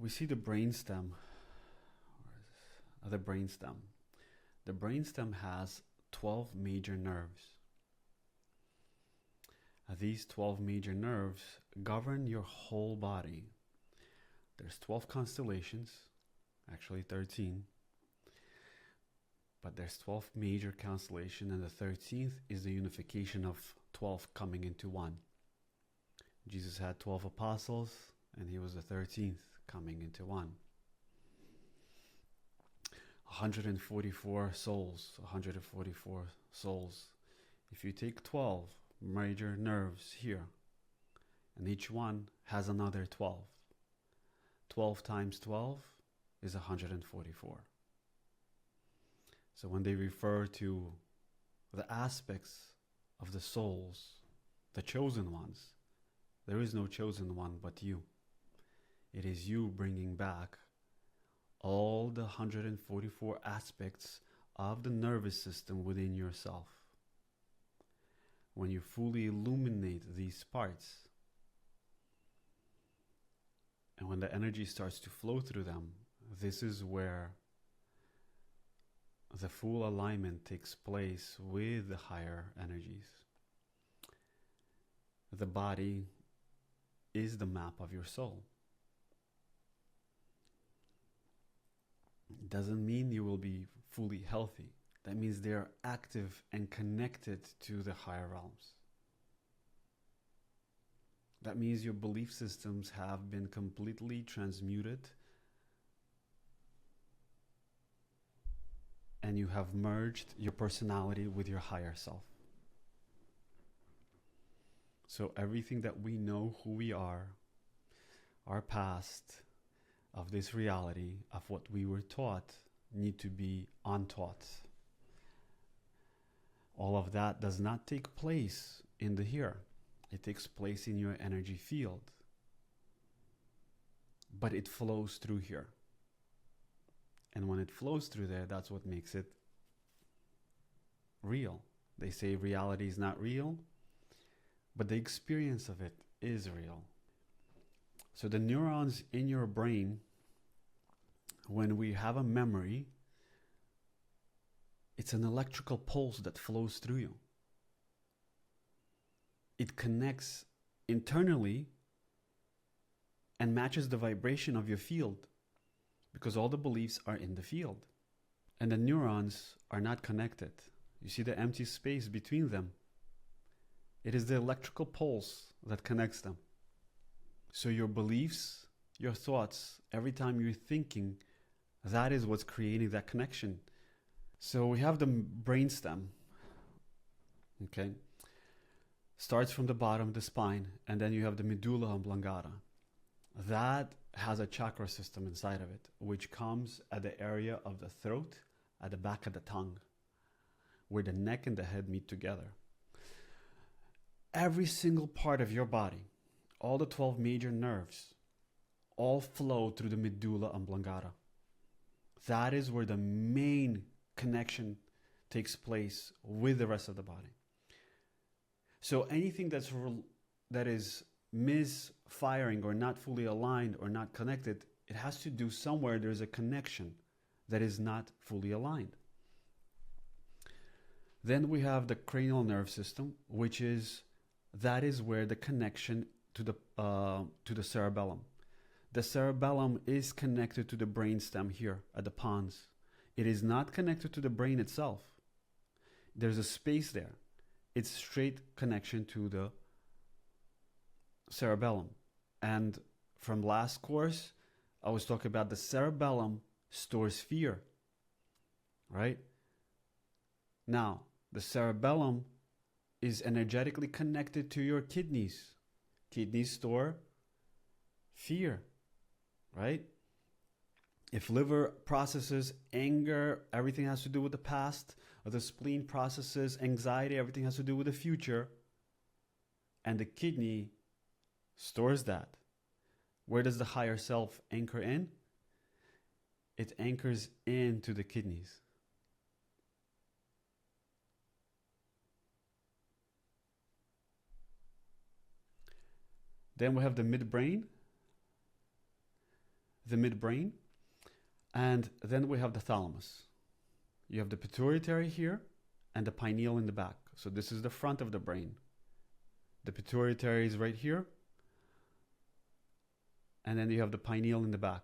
we see the brainstem. The brainstem. The brainstem has 12 major nerves. These 12 major nerves govern your whole body. There's 12 constellations, actually 13, but there's 12 major constellations, and the 13th is the unification of 12 coming into one. Jesus had 12 apostles, and he was the 13th coming into one. 144 souls, 144 souls. If you take 12 major nerves here, and each one has another 12. 12 times 12 is 144. So when they refer to the aspects of the souls, the chosen ones, there is no chosen one but you. It is you bringing back all the 144 aspects of the nervous system within yourself. When you fully illuminate these parts, and when the energy starts to flow through them, this is where the full alignment takes place with the higher energies. The body is the map of your soul. It doesn't mean you will be fully healthy. That means they are active and connected to the higher realms. That means your belief systems have been completely transmuted, and you have merged your personality with your higher self. So everything that we know who we are, our past, of this reality, of what we were taught, need to be untaught. All of that does not take place in the here. It takes place in your energy field. But it flows through here. And when it flows through there, that's what makes it real. They say reality is not real, but the experience of it is real. So the neurons in your brain, when we have a memory, it's an electrical pulse that flows through you. It connects internally and matches the vibration of your field, because all the beliefs are in the field. And the neurons are not connected. You see the empty space between them? It is the electrical pulse that connects them. So your beliefs, your thoughts, every time you're thinking, that is what's creating that connection. So we have the brainstem, okay? Starts from the bottom of the spine, and then you have the medulla oblongata. That has a chakra system inside of it, which comes at the area of the throat, at the back of the tongue, where the neck and the head meet together. Every single part of your body, all the 12 major nerves, all flow through the medulla oblongata. That is where the main connection takes place with the rest of the body. So anything that is misfiring or not fully aligned or not connected, it has to do somewhere there's a connection that is not fully aligned. Then we have the cranial nerve system, that is where the connection to the cerebellum. The cerebellum is connected to the brainstem here at the pons. It is not connected to the brain itself. There's a space there. It's straight connection to the cerebellum. And from last course, I was talking about the cerebellum stores fear, right? Now, the cerebellum is energetically connected to your kidneys. Kidneys store fear, right? If liver processes anger, everything has to do with the past. Or the spleen processes anxiety, everything has to do with the future. And the kidney stores that. Where does the higher self anchor in? It anchors into the kidneys. Then we have the midbrain. the midbrain. And then we have the thalamus. You have the pituitary here and the pineal in the back. So this is the front of the brain. The pituitary is right here. And then you have the pineal in the back.